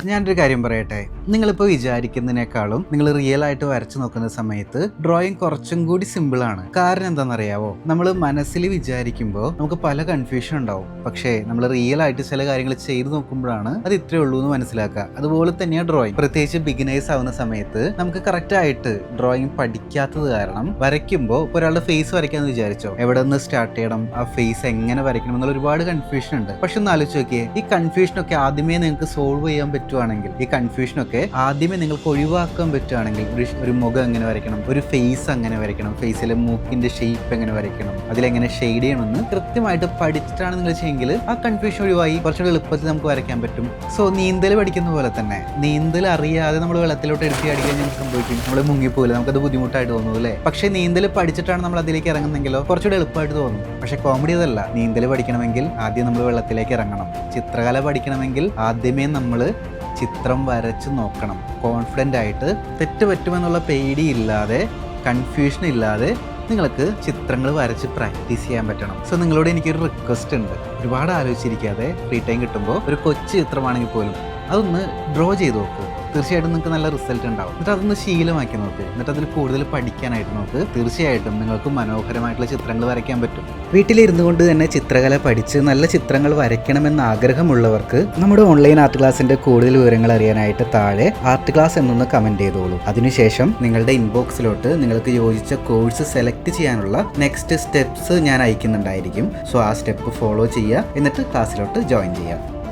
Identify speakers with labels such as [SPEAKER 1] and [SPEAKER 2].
[SPEAKER 1] ഞാനൊരു കാര്യം പറയട്ടെ, നിങ്ങളിപ്പോൾ വിചാരിക്കുന്നതിനേക്കാളും നിങ്ങൾ റിയൽ ആയിട്ട് വരച്ചു നോക്കുന്ന സമയത്ത് ഡ്രോയിങ് കുറച്ചും കൂടി സിമ്പിൾ ആണ്. കാരണം എന്താണെന്നറിയാവോ, നമ്മൾ മനസ്സിൽ വിചാരിക്കുമ്പോൾ നമുക്ക് പല കൺഫ്യൂഷൻ ഉണ്ടാവും. പക്ഷേ നമ്മൾ റിയൽ ആയിട്ട് ചില കാര്യങ്ങൾ ചെയ്തു നോക്കുമ്പോഴാണ് അത് ഇത്രേ ഉള്ളൂ എന്ന് മനസ്സിലാക്കുക. അതുപോലെ തന്നെയാണ് ഡ്രോയിങ്. പ്രത്യേകിച്ച് ബിഗിനേഴ്സ് ആവുന്ന സമയത്ത് നമുക്ക് കറക്റ്റ് ആയിട്ട് ഡ്രോയിങ് പഠിക്കാത്തത് കാരണം വരയ്ക്കുമ്പോൾ ഒരാളുടെ ഫേസ് വരയ്ക്കാന്ന് വിചാരിച്ചോ, എവിടെ നിന്ന് സ്റ്റാർട്ട് ചെയ്യണം, ആ ഫേസ് എങ്ങനെ വരയ്ക്കണം എന്നുള്ള ഒരുപാട് കൺഫ്യൂഷൻ ഉണ്ട്. പക്ഷെ ഒന്ന് ആലോചിച്ച് നോക്കിയേ, ഈ കൺഫ്യൂഷനൊക്കെ ആദ്യമേ നിങ്ങൾക്ക് സോൾവ് ചെയ്യാൻ പറ്റുവാണെങ്കിൽ, ഈ കൺഫ്യൂഷനൊക്കെ ആദ്യമേ നിങ്ങൾക്ക് ഒഴിവാക്കാൻ പറ്റുവാണെങ്കിൽ, ഒരു മുഖം എങ്ങനെ വരയ്ക്കണം, ഒരു ഫേസ് എങ്ങനെ വരയ്ക്കണം, ഫേസിലെ മൂക്കിന്റെ ഷേപ്പ് എങ്ങനെ വരയ്ക്കണം, അതിലെങ്ങനെ ഷെയ്ഡ് ചെയ്യണമെന്ന് കൃത്യമായിട്ട് പഠിച്ചിട്ടാണ് നിങ്ങൾ ചെയ്യുമെങ്കിൽ ആ കൺഫ്യൂഷൻ ഒഴിവായി കുറച്ചുകൂടി എളുപ്പത്തിൽ നമുക്ക് വരയ്ക്കാൻ പറ്റും. സോ നീന്തൽ പഠിക്കുന്ന പോലെ തന്നെ, നീന്തൽ അറിയാതെ നമ്മൾ വെള്ളത്തിലോട്ട് എടുത്തി അടിക്കാൻ നമുക്ക് സംഭവിക്കും, നമ്മൾ മുങ്ങിപ്പോലെ, നമുക്കത് ബുദ്ധിമുട്ടായിട്ട് തോന്നും അല്ലേ. പക്ഷേ നീന്തൽ പഠിച്ചിട്ടാണ് നമ്മൾ അതിലേക്ക് ഇറങ്ങുന്നെങ്കിലോ കുറച്ചുകൂടി എളുപ്പമായിട്ട് തോന്നും. പക്ഷെ കോമഡി അതല്ല, നീന്തൽ പഠിക്കണമെങ്കിൽ ആദ്യം നമ്മൾ വെള്ളത്തിലേക്ക് ഇറങ്ങണം. ചിത്രകല പഠിക്കണമെങ്കിൽ ആദ്യമേ നമ്മൾ ചിത്രം വരച്ച് നോക്കണം. കോൺഫിഡൻ്റ് ആയിട്ട് തെറ്റ് പറ്റുമെന്നുള്ള പേടിയില്ലാതെ, കൺഫ്യൂഷൻ ഇല്ലാതെ നിങ്ങൾക്ക് ചിത്രങ്ങൾ വരച്ച് പ്രാക്ടീസ് ചെയ്യാൻ പറ്റണം. സോ നിങ്ങളോട് എനിക്കൊരു റിക്വസ്റ്റ് ഉണ്ട്, ഒരുപാട് ആലോചിച്ചിരിക്കാതെ ഫ്രീ ടൈം കിട്ടുമ്പോൾ ഒരു കൊച്ചു ചിത്രമാണെങ്കിൽ പോലും അതൊന്ന് ഡ്രോ ചെയ്ത് നോക്കൂ. തീർച്ചയായിട്ടും നിങ്ങൾക്ക് നല്ല റിസൾട്ട് ഉണ്ടാവും. എന്നിട്ട് അതൊന്ന് ശീലമാക്കി നോക്ക്. എന്നിട്ട് അതിൽ കൂടുതൽ പഠിക്കാനായിട്ട് നോക്ക്. തീർച്ചയായിട്ടും നിങ്ങൾക്ക് മനോഹരമായിട്ടുള്ള ചിത്രങ്ങൾ വരയ്ക്കാൻ പറ്റും. വീട്ടിലിരുന്നു കൊണ്ട് തന്നെ ചിത്രകല പഠിച്ച് നല്ല ചിത്രങ്ങൾ വരയ്ക്കണമെന്ന് ആഗ്രഹമുള്ളവർക്ക് നമ്മുടെ ഓൺലൈൻ ആർട്ട് ക്ലാസിന്റെ കൂടുതൽ വിവരങ്ങൾ അറിയാനായിട്ട് താഴെ ആർട്ട് ക്ലാസ് എന്നൊന്ന് കമന്റ് ചെയ്തോളൂ. അതിനുശേഷം നിങ്ങളുടെ ഇൻബോക്സിലോട്ട് നിങ്ങൾക്ക് യോജിച്ച കോഴ്സ് സെലക്ട് ചെയ്യാനുള്ള നെക്സ്റ്റ് സ്റ്റെപ്സ് ഞാൻ അയക്കുന്നുണ്ടായിരിക്കും. സോ ആ സ്റ്റെപ്പ് ഫോളോ ചെയ്യുക, എന്നിട്ട് ക്ലാസ്സിലോട്ട് ജോയിൻ ചെയ്യുക.